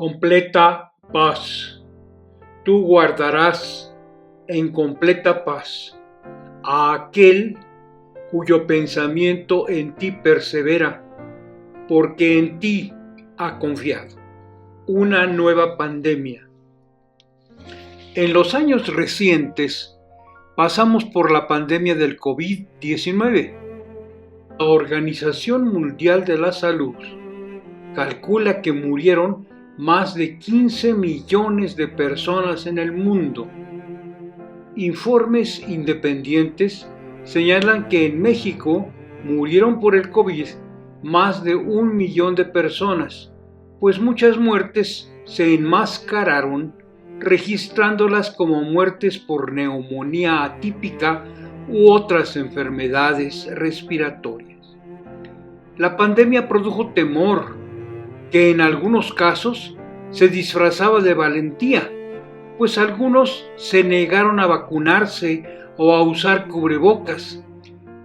Completa paz. Tú guardarás en completa paz a aquel cuyo pensamiento en ti persevera, porque en ti ha confiado. Una nueva pandemia. En los años recientes pasamos por la pandemia del COVID-19. La Organización Mundial de la Salud calcula que murieron más de 15 millones de personas en el mundo. Informes independientes señalan que en México murieron por el COVID más de 1 millón de personas, pues muchas muertes se enmascararon registrándolas como muertes por neumonía atípica u otras enfermedades respiratorias. La pandemia produjo temor, que en algunos casos se disfrazaba de valentía, pues algunos se negaron a vacunarse o a usar cubrebocas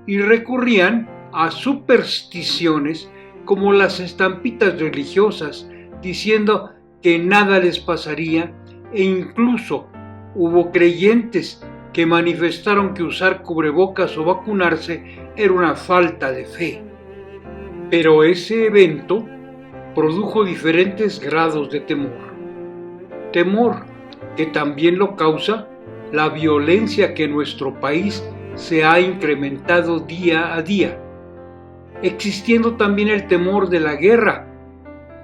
y recurrían a supersticiones como las estampitas religiosas, diciendo que nada les pasaría, e incluso hubo creyentes que manifestaron que usar cubrebocas o vacunarse era una falta de fe. Pero ese evento produjo diferentes grados de temor. Temor que también lo causa la violencia que en nuestro país se ha incrementado día a día, existiendo también el temor de la guerra,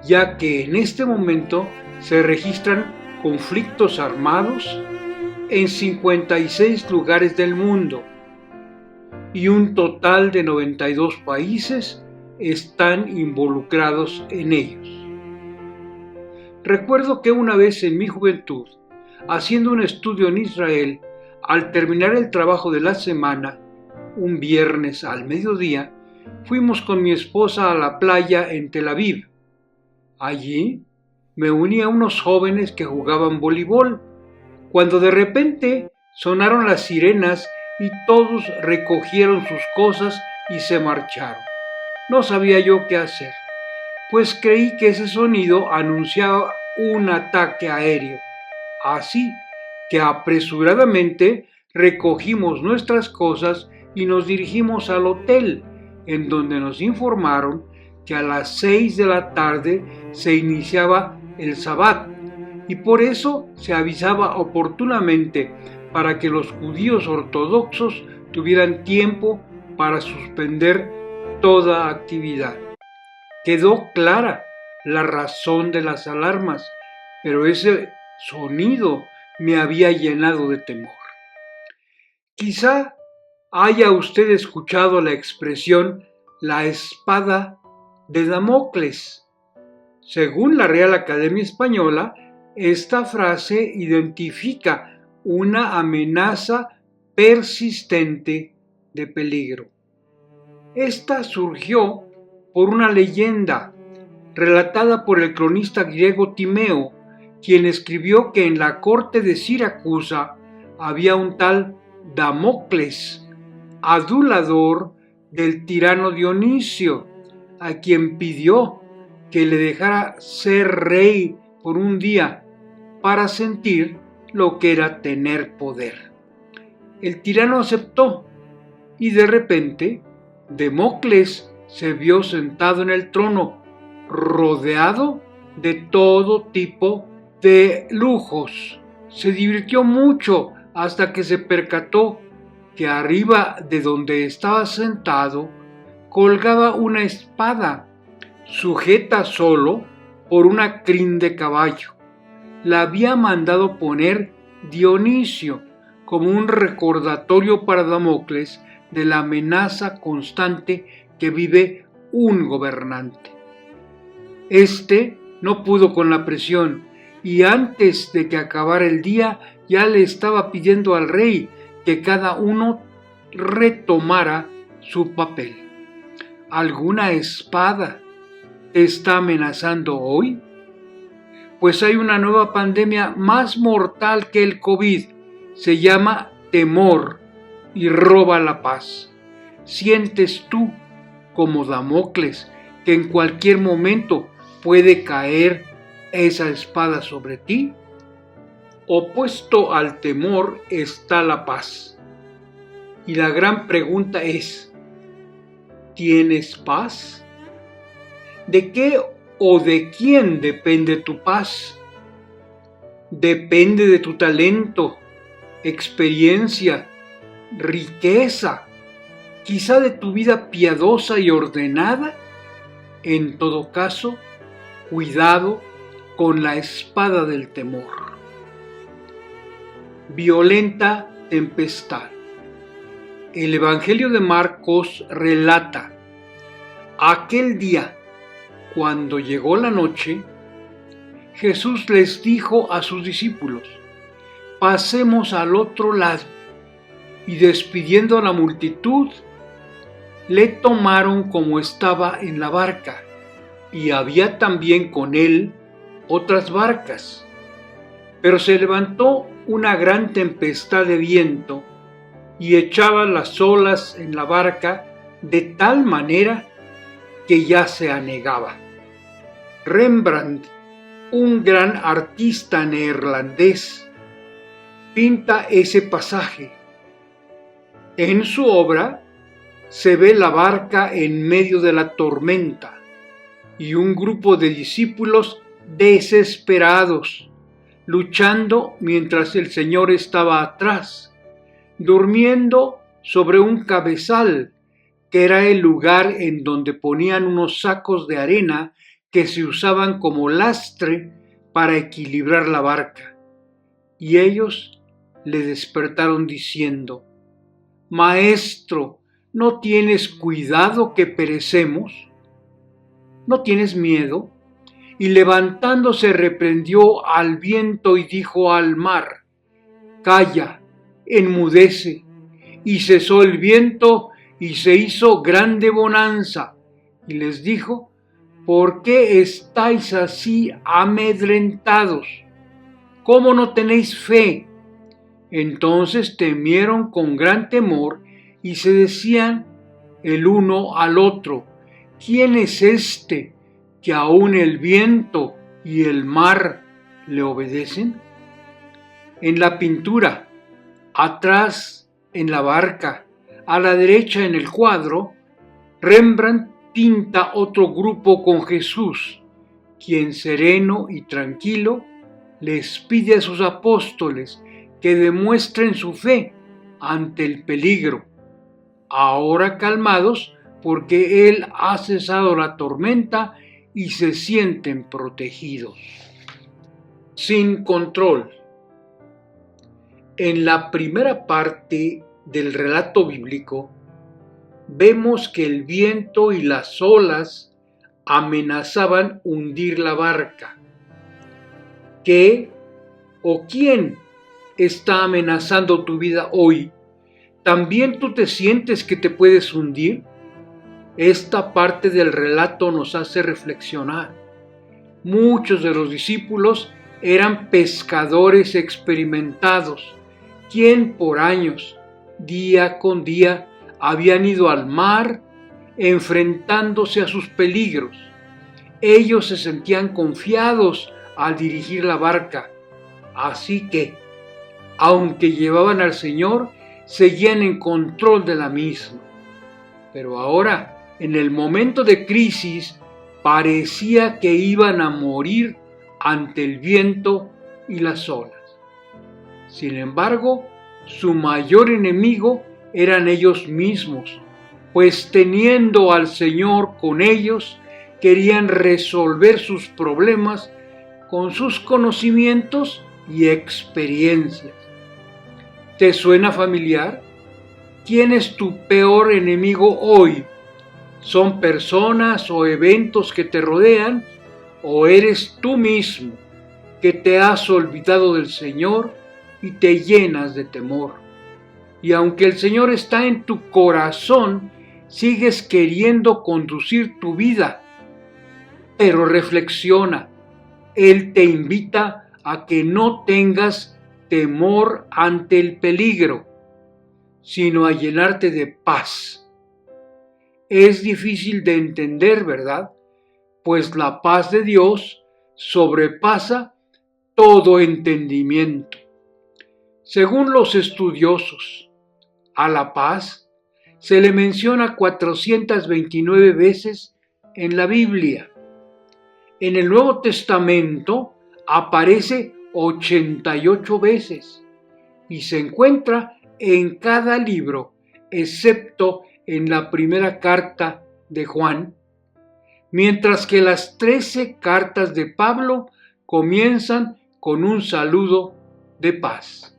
ya que en este momento se registran conflictos armados en 56 lugares del mundo y un total de 92 países están involucrados en ellos. Recuerdo que una vez en mi juventud, haciendo un estudio en Israel, al terminar el trabajo de la semana, un viernes al mediodía, fuimos con mi esposa a la playa en Tel Aviv. Allí me uní a unos jóvenes que jugaban voleibol, cuando de repente sonaron las sirenas y todos recogieron sus cosas y se marcharon. No sabía yo qué hacer, pues creí que ese sonido anunciaba un ataque aéreo. Así que apresuradamente recogimos nuestras cosas y nos dirigimos al hotel, en donde nos informaron que a las 6 de la tarde se iniciaba el Sabbat, y por eso se avisaba oportunamente para que los judíos ortodoxos tuvieran tiempo para suspender toda actividad. Quedó clara la razón de las alarmas, pero ese sonido me había llenado de temor. Quizá haya usted escuchado la expresión la espada de Damocles. Según la Real Academia Española, esta frase identifica una amenaza persistente de peligro. Esta surgió por una leyenda relatada por el cronista griego Timeo, quien escribió que en la corte de Siracusa había un tal Damocles, adulador del tirano Dionisio, a quien pidió que le dejara ser rey por un día para sentir lo que era tener poder. El tirano aceptó y de repente Damocles se vio sentado en el trono, rodeado de todo tipo de lujos. Se divirtió mucho hasta que se percató que arriba de donde estaba sentado colgaba una espada, sujeta solo por una crin de caballo. La había mandado poner Dionisio como un recordatorio para Damocles de la amenaza constante que vive un gobernante. Este no pudo con la presión y antes de que acabara el día ya le estaba pidiendo al rey que cada uno retomara su papel. ¿Alguna espada te está amenazando hoy? Pues hay una nueva pandemia más mortal que el COVID. Se llama temor y roba la paz. ¿Sientes tú, como Damocles, que en cualquier momento puede caer esa espada sobre ti? Opuesto al temor está la paz. Y la gran pregunta es, ¿tienes paz? ¿De qué o de quién depende tu paz? ¿Depende de tu talento, experiencia, riqueza, quizá de tu vida piadosa y ordenada? En todo caso, cuidado con la espada del temor. Violenta tempestad. El Evangelio de Marcos relata: aquel día, cuando llegó la noche, Jesús les dijo a sus discípulos: pasemos al otro lado. Y despidiendo a la multitud, le tomaron como estaba en la barca, y había también con él otras barcas. Pero se levantó una gran tempestad de viento y echaba las olas en la barca de tal manera que ya se anegaba. Rembrandt, un gran artista neerlandés, pinta ese pasaje. En su obra se ve la barca en medio de la tormenta y un grupo de discípulos desesperados, luchando mientras el Señor estaba atrás, durmiendo sobre un cabezal, que era el lugar en donde ponían unos sacos de arena que se usaban como lastre para equilibrar la barca. Y ellos le despertaron diciendo: Maestro, ¿no tienes cuidado que perecemos? ¿No tienes miedo? Y levantándose reprendió al viento y dijo al mar: calla, enmudece. Y cesó el viento y se hizo grande bonanza. Y les dijo: ¿por qué estáis así amedrentados? ¿Cómo no tenéis fe? Entonces temieron con gran temor y se decían el uno al otro: ¿quién es este que aún el viento y el mar le obedecen? En la pintura, atrás en la barca, a la derecha en el cuadro, Rembrandt pinta otro grupo con Jesús, quien sereno y tranquilo les pide a sus apóstoles que demuestren su fe ante el peligro, ahora calmados porque Él ha cesado la tormenta y se sienten protegidos. Sin control. En la primera parte del relato bíblico, vemos que el viento y las olas amenazaban hundir la barca. ¿Qué o quién está amenazando tu vida hoy? ¿También tú te sientes que te puedes hundir? Esta parte del relato nos hace reflexionar. Muchos de los discípulos eran pescadores experimentados, quien por años, día con día, habían ido al mar enfrentándose a sus peligros. Ellos se sentían confiados al dirigir la barca, así que, aunque llevaban al Señor, seguían en control de la misma. Pero ahora, en el momento de crisis, parecía que iban a morir ante el viento y las olas. Sin embargo, su mayor enemigo eran ellos mismos, pues teniendo al Señor con ellos, querían resolver sus problemas con sus conocimientos y experiencias. ¿Te suena familiar? ¿Quién es tu peor enemigo hoy? ¿Son personas o eventos que te rodean? ¿O eres tú mismo que te has olvidado del Señor y te llenas de temor? Y aunque el Señor está en tu corazón, sigues queriendo conducir tu vida. Pero reflexiona, Él te invita a que no tengas temor ante el peligro, sino a llenarte de paz. Es difícil de entender, ¿verdad? Pues la paz de Dios sobrepasa todo entendimiento. Según los estudiosos, a la paz se le menciona 429 veces en la Biblia. En el Nuevo Testamento aparece 88 veces y se encuentra en cada libro, excepto en la primera carta de Juan, mientras que las 13 cartas de Pablo comienzan con un saludo de paz.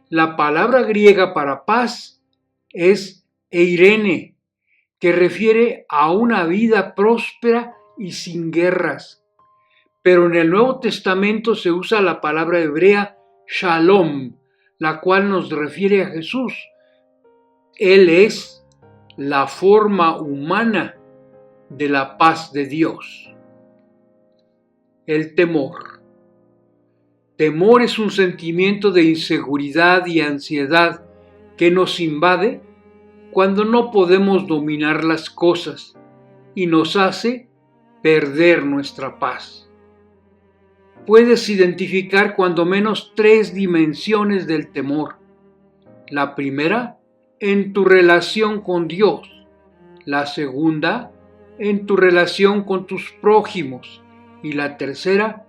La palabra griega para paz es eirene, que refiere a una vida próspera y sin guerras. Pero en el Nuevo Testamento se usa la palabra hebrea shalom, la cual nos refiere a Jesús. Él es la forma humana de la paz de Dios. El temor. Temor es un sentimiento de inseguridad y ansiedad que nos invade cuando no podemos dominar las cosas y nos hace perder nuestra paz. Puedes identificar cuando menos 3 dimensiones del temor. La primera, en tu relación con Dios. La segunda, en tu relación con tus prójimos. Y la tercera,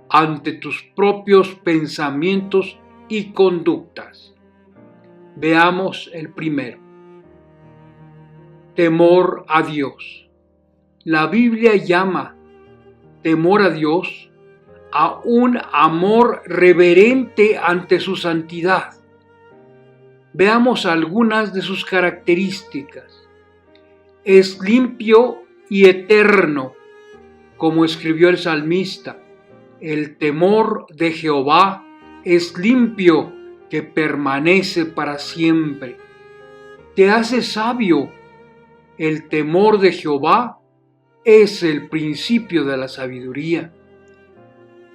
ante tus propios pensamientos y conductas. Veamos el primero. Temor a Dios. La Biblia llama temor a Dios a un amor reverente ante su santidad. Veamos algunas de sus características. Es limpio y eterno, como escribió el salmista. El temor de Jehová es limpio, que permanece para siempre. Te hace sabio. El temor de Jehová es el principio de la sabiduría.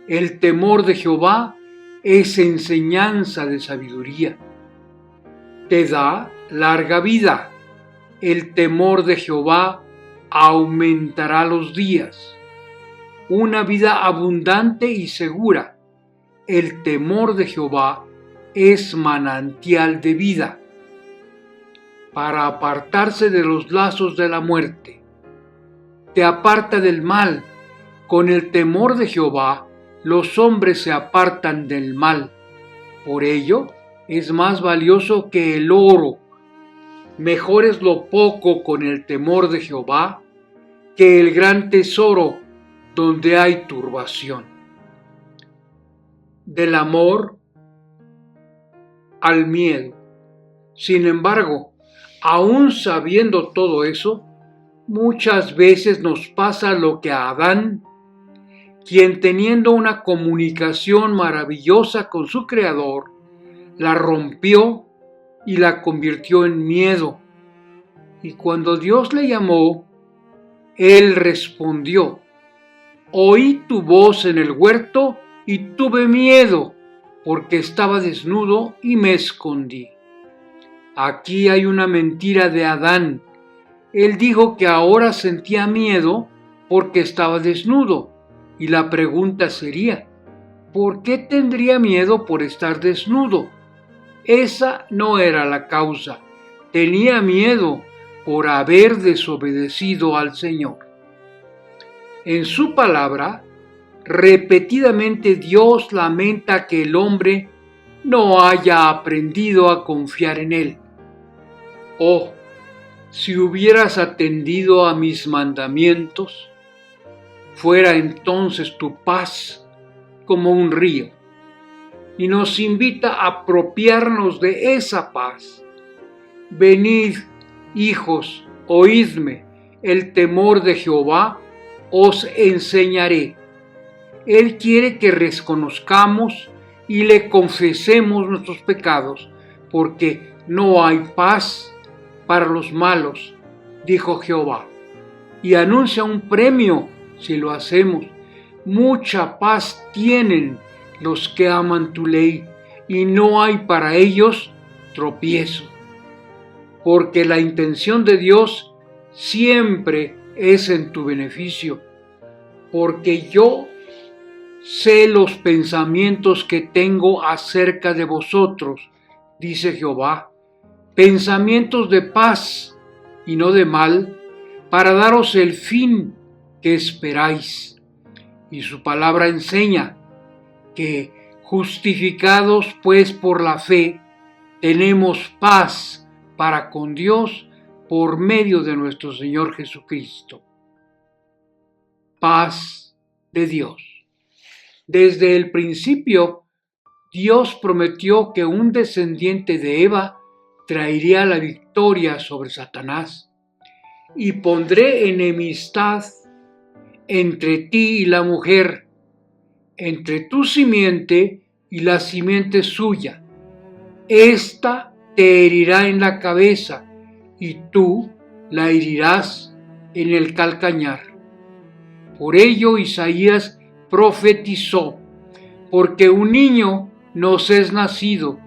El temor de Jehová es enseñanza de sabiduría. Te da larga vida. El temor de Jehová aumentará los días. Una vida abundante y segura. El temor de Jehová es manantial de vida, para apartarse de los lazos de la muerte. Te aparta del mal. Con el temor de Jehová, los hombres se apartan del mal. Por ello, es más valioso que el oro. Mejor es lo poco con el temor de Jehová que el gran tesoro donde hay turbación. Del amor al miedo. Sin embargo, aún sabiendo todo eso, muchas veces nos pasa lo que a Adán, quien teniendo una comunicación maravillosa con su Creador, la rompió y la convirtió en miedo. Y cuando Dios le llamó, él respondió: oí tu voz en el huerto y tuve miedo, porque estaba desnudo y me escondí. Aquí hay una mentira de Adán. Él dijo que ahora sentía miedo porque estaba desnudo. Y la pregunta sería, ¿por qué tendría miedo por estar desnudo? Esa no era la causa. Tenía miedo por haber desobedecido al Señor. En su palabra, repetidamente Dios lamenta que el hombre no haya aprendido a confiar en Él. Oh, si hubieras atendido a mis mandamientos, fuera entonces tu paz como un río. Y nos invita a apropiarnos de esa paz. Venid, hijos, oídme, el temor de Jehová os enseñaré. Él quiere que reconozcamos y le confesemos nuestros pecados, porque no hay paz para los malos, dijo Jehová, y anuncia un premio si lo hacemos. Mucha paz tienen los que aman tu ley, y no hay para ellos tropiezo, porque la intención de Dios siempre es en tu beneficio, porque yo Sé los pensamientos que tengo acerca de vosotros, dice Jehová, pensamientos de paz y no de mal, para daros el fin que esperáis. Y su palabra enseña que, justificados pues por la fe, tenemos paz para con Dios por medio de nuestro Señor Jesucristo. Paz de Dios. Desde el principio, Dios prometió que un descendiente de Eva traería la victoria sobre Satanás. Y pondré enemistad entre ti y la mujer, entre tu simiente y la simiente suya. Esta te herirá en la cabeza y tú la herirás en el calcañar. Por ello Isaías profetizó, porque un niño nos es nacido,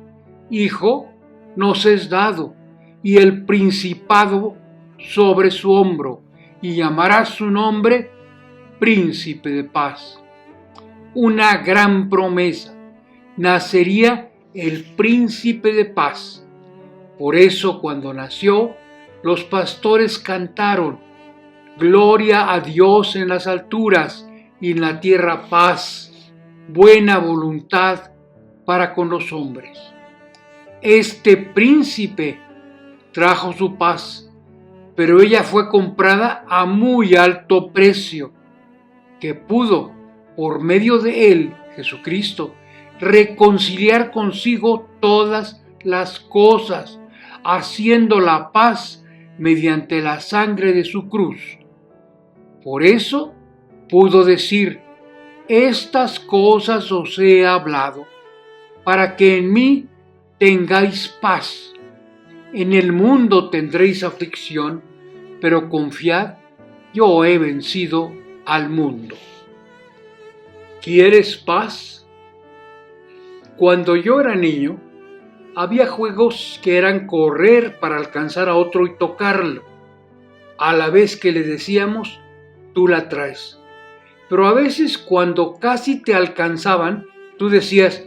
hijo nos es dado, y el principado sobre su hombro, y llamará su nombre Príncipe de Paz. Una gran promesa: nacería el Príncipe de Paz. Por eso, cuando nació, los pastores cantaron: Gloria a Dios en las alturas y en la tierra paz, buena voluntad para con los hombres. Este príncipe trajo su paz, pero ella fue comprada a muy alto precio, que pudo, por medio de él, Jesucristo, reconciliar consigo todas las cosas, haciendo la paz mediante la sangre de su cruz. Por eso pudo decir: estas cosas os he hablado, para que en mí tengáis paz. En el mundo tendréis aflicción, pero confiad, yo he vencido al mundo. ¿Quieres paz? Cuando yo era niño, había juegos que eran correr para alcanzar a otro y tocarlo, a la vez que le decíamos: tú la traes. Pero a veces, cuando casi te alcanzaban, tú decías: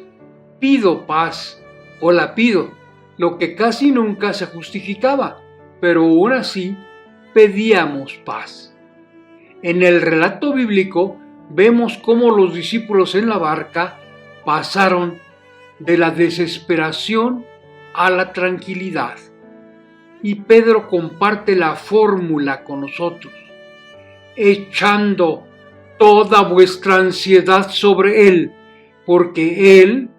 pido paz o la pido, lo que casi nunca se justificaba, pero aún así pedíamos paz. En el relato bíblico vemos cómo los discípulos en la barca pasaron de la desesperación a la tranquilidad. Y Pedro comparte la fórmula con nosotros: echando toda vuestra ansiedad sobre Él, porque Él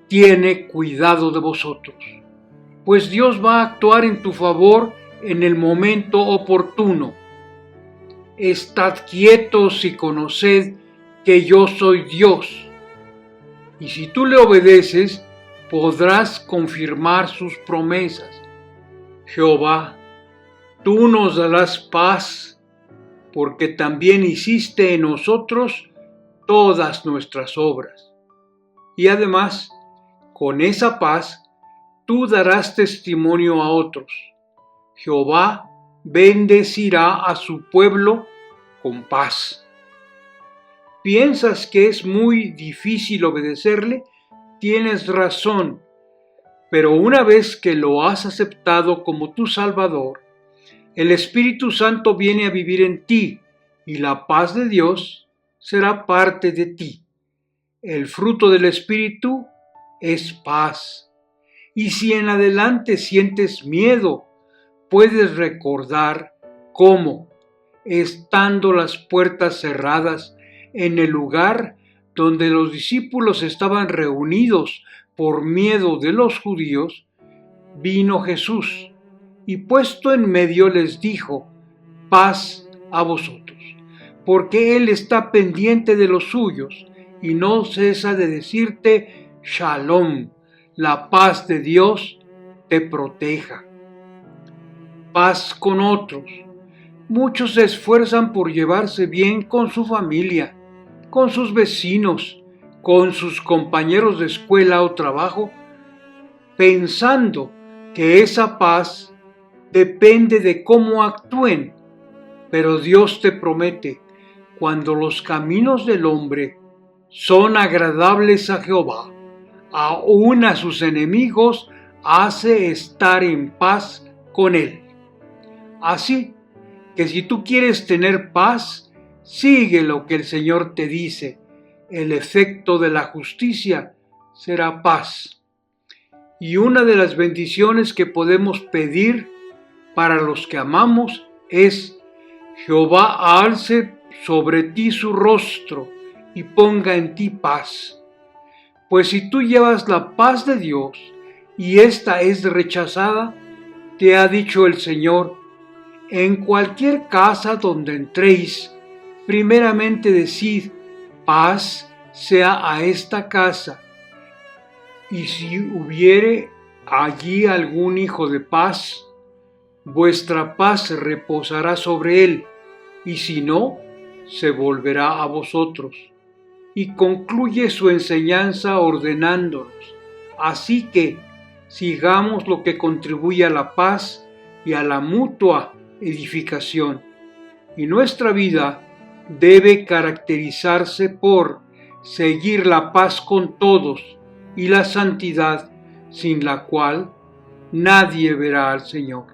tiene cuidado de vosotros. Pues Dios va a actuar en tu favor en el momento oportuno. Estad quietos y conoced que yo soy Dios. Y si tú le obedeces, podrás confirmar sus promesas. Jehová, tú nos darás paz, porque también hiciste en nosotros todas nuestras obras. Y además, con esa paz, tú darás testimonio a otros. Jehová bendecirá a su pueblo con paz. ¿Piensas que es muy difícil obedecerle? Tienes razón, pero una vez que lo has aceptado como tu Salvador, el Espíritu Santo viene a vivir en ti y la paz de Dios será parte de ti. El fruto del Espíritu es paz. Y si en adelante sientes miedo, puedes recordar cómo, estando las puertas cerradas en el lugar donde los discípulos estaban reunidos por miedo de los judíos, vino Jesús y puesto en medio les dijo: paz a vosotros, porque Él está pendiente de los suyos y no cesa de decirte: Shalom, la paz de Dios te proteja. Paz con otros. Muchos se esfuerzan por llevarse bien con su familia, con sus vecinos, con sus compañeros de escuela o trabajo, pensando que esa paz depende de cómo actúen. Pero Dios te promete: cuando los caminos del hombre son agradables a Jehová. Aún a sus enemigos hace estar en paz con él. Así que si tú quieres tener paz, sigue lo que el Señor te dice. El efecto de la justicia será paz. Y una de las bendiciones que podemos pedir para los que amamos es: Jehová alce sobre ti su rostro y ponga en ti paz. Pues si tú llevas la paz de Dios y ésta es rechazada, te ha dicho el Señor: en cualquier casa donde entréis, primeramente decid: paz sea a esta casa. Y si hubiere allí algún hijo de paz, vuestra paz reposará sobre él, y si no, se volverá a vosotros. Y concluye su enseñanza ordenándonos: así que sigamos lo que contribuye a la paz y a la mutua edificación. Y nuestra vida debe caracterizarse por seguir la paz con todos y la santidad, sin la cual nadie verá al Señor.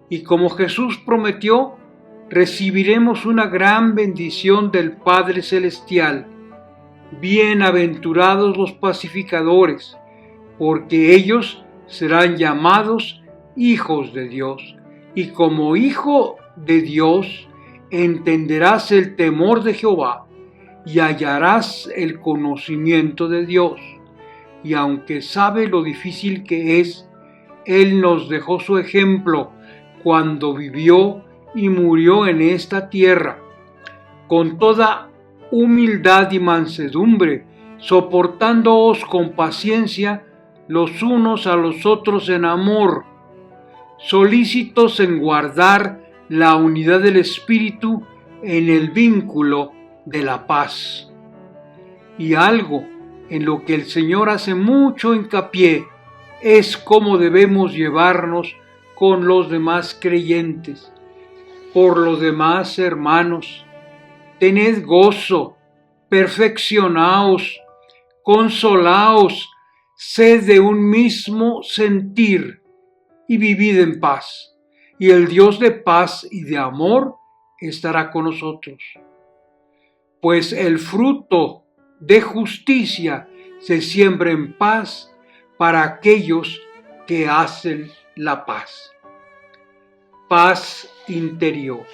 Y como Jesús prometió, recibiremos una gran bendición del Padre Celestial. Bienaventurados los pacificadores, porque ellos serán llamados hijos de Dios. Y como hijo de Dios, entenderás el temor de Jehová y hallarás el conocimiento de Dios. Y aunque sabe lo difícil que es, Él nos dejó su ejemplo cuando vivió y murió en esta tierra, con toda humildad y mansedumbre, soportándoos con paciencia los unos a los otros en amor, solícitos en guardar la unidad del Espíritu en el vínculo de la paz. Y algo en lo que el Señor hace mucho hincapié es cómo debemos llevarnos con los demás creyentes. Por lo demás, hermanos, tened gozo, perfeccionaos, consolaos, sed de un mismo sentir y vivid en paz. Y el Dios de paz y de amor estará con nosotros. Pues el fruto de justicia se siembra en paz para aquellos que hacen la paz. Paz interior.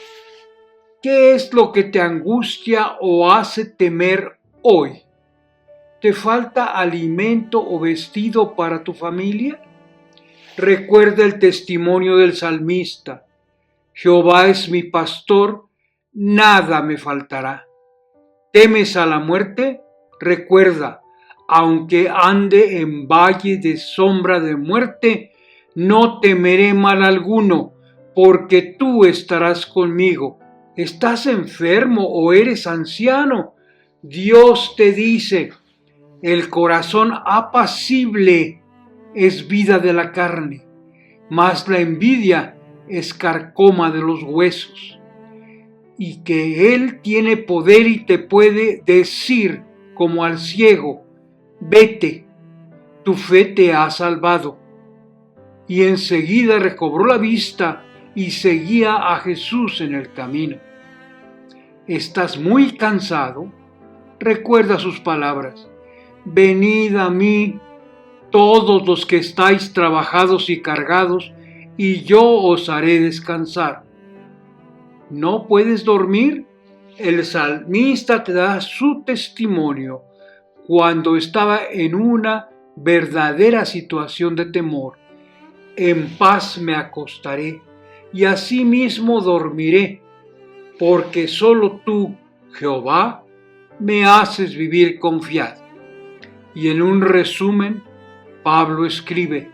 ¿Qué es lo que te angustia o hace temer hoy? ¿Te falta alimento o vestido para tu familia? Recuerda el testimonio del salmista: Jehová es mi pastor, nada me faltará. ¿Temes a la muerte? Recuerda, aunque ande en valle de sombra de muerte, no temeré mal alguno, porque tú estarás conmigo. ¿Estás enfermo o eres anciano? Dios te dice: el corazón apacible es vida de la carne, mas la envidia es carcoma de los huesos. Y que Él tiene poder y te puede decir como al ciego: vete, tu fe te ha salvado. Y enseguida recobró la vista y seguía a Jesús en el camino. ¿Estás muy cansado? Recuerda sus palabras: venid a mí, todos los que estáis trabajados y cargados, y yo os haré descansar. ¿No puedes dormir? El salmista te da su testimonio cuando estaba en una verdadera situación de temor. En paz me acostaré y asimismo dormiré, porque solo tú, Jehová, me haces vivir confiado. Y en un resumen, Pablo escribe: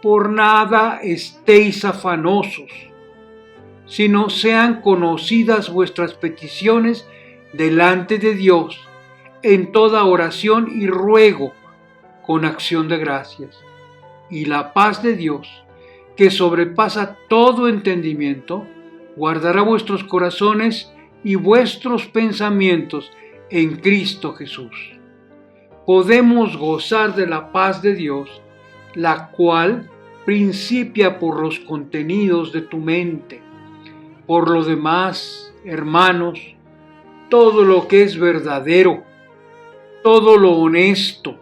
por nada estéis afanosos, sino sean conocidas vuestras peticiones delante de Dios en toda oración y ruego con acción de gracias. Y la paz de Dios, que sobrepasa todo entendimiento, guardará vuestros corazones y vuestros pensamientos en Cristo Jesús. Podemos gozar de la paz de Dios, la cual principia por los contenidos de tu mente. Por lo demás, hermanos, todo lo que es verdadero, todo lo honesto,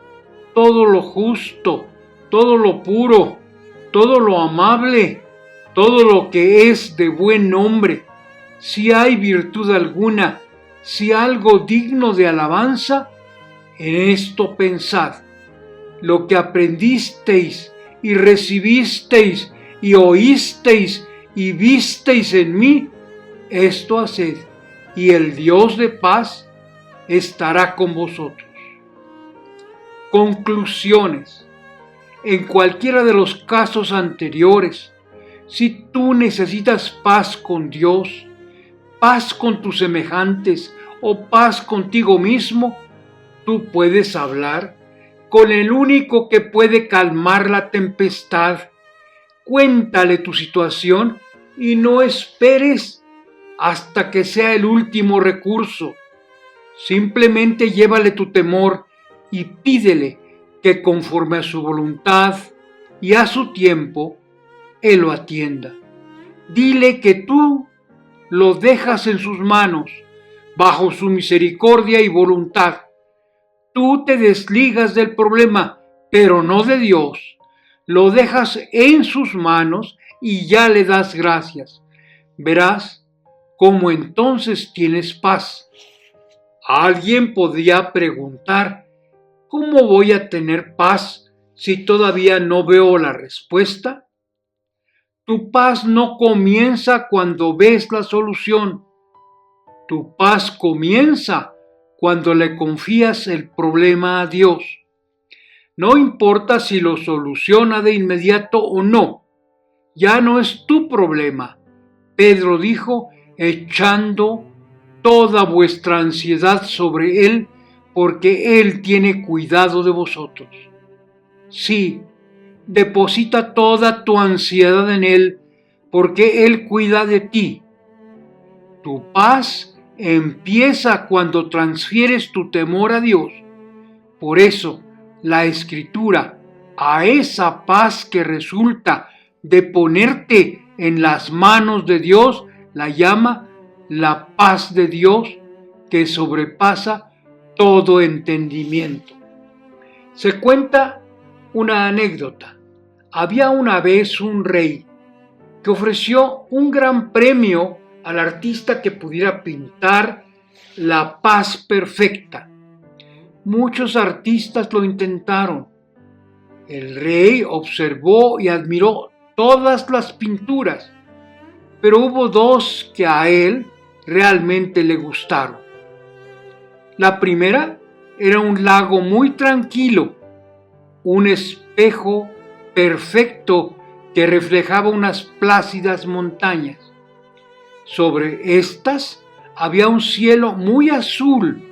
todo lo justo, todo lo puro, todo lo amable, todo lo que es de buen nombre, si hay virtud alguna, si algo digno de alabanza, en esto pensad. Lo que aprendisteis y recibisteis y oísteis y visteis en mí, esto haced, y el Dios de paz estará con vosotros. Conclusiones. En cualquiera de los casos anteriores, si tú necesitas paz con Dios, paz con tus semejantes o paz contigo mismo, tú puedes hablar con el único que puede calmar la tempestad. Cuéntale tu situación y no esperes hasta que sea el último recurso. Simplemente llévale tu temor y pídele que conforme a su voluntad y a su tiempo, Él lo atienda. Dile que tú lo dejas en sus manos, bajo su misericordia y voluntad. Tú te desligas del problema, pero no de Dios. Lo dejas en sus manos y ya le das gracias. Verás cómo entonces tienes paz. Alguien podría preguntar, ¿cómo voy a tener paz si todavía no veo la respuesta? Tu paz no comienza cuando ves la solución. Tu paz comienza cuando le confías el problema a Dios. No importa si lo soluciona de inmediato o no, ya no es tu problema. Pedro dijo, echando toda vuestra ansiedad sobre Él, porque Él tiene cuidado de vosotros. Sí, deposita toda tu ansiedad en Él, porque Él cuida de ti. Tu paz empieza cuando transfieres tu temor a Dios. Por eso, la Escritura, a esa paz que resulta de ponerte en las manos de Dios, la llama la paz de Dios que sobrepasa todo entendimiento. Se cuenta una anécdota. Había una vez un rey que ofreció un gran premio al artista que pudiera pintar la paz perfecta. Muchos artistas lo intentaron. El rey observó y admiró todas las pinturas, pero hubo dos que a él realmente le gustaron. La primera era un lago muy tranquilo, un espejo perfecto que reflejaba unas plácidas montañas. Sobre estas había un cielo muy azul,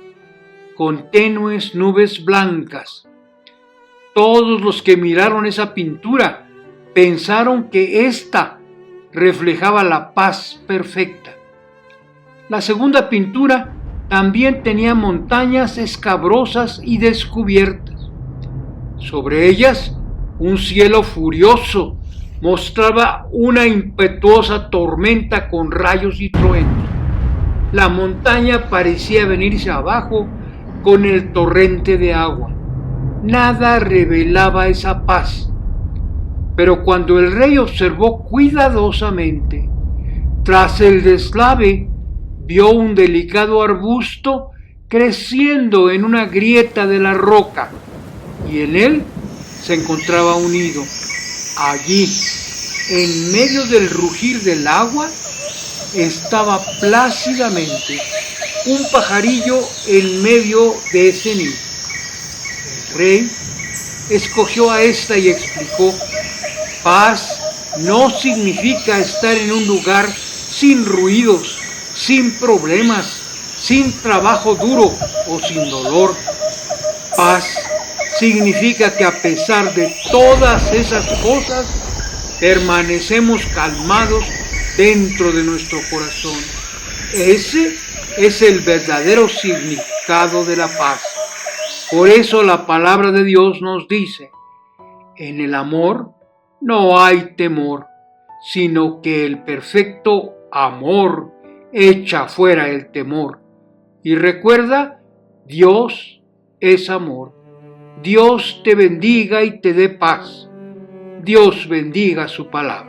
con tenues nubes blancas. Todos los que miraron esa pintura pensaron que ésta reflejaba la paz perfecta. La segunda pintura también tenía montañas escabrosas y descubiertas. Sobre ellas, un cielo furioso mostraba una impetuosa tormenta con rayos y truenos. La montaña parecía venirse abajo con el torrente de agua. Nada revelaba esa paz. Pero cuando el rey observó cuidadosamente, tras el deslave, vio un delicado arbusto creciendo en una grieta de la roca, y en él se encontraba un nido. Allí, en medio del rugir del agua, estaba plácidamente un pajarillo en medio de ese nido. El rey escogió a esta y explicó: paz no significa estar en un lugar sin ruidos, sin problemas, sin trabajo duro o sin dolor. Paz significa que a pesar de todas esas cosas, permanecemos calmados dentro de nuestro corazón. Ese es el verdadero significado de la paz. Por eso la palabra de Dios nos dice, en el amor no hay temor, sino que el perfecto amor echa fuera el temor. Y recuerda, Dios es amor. Dios te bendiga y te dé paz. Dios bendiga su palabra.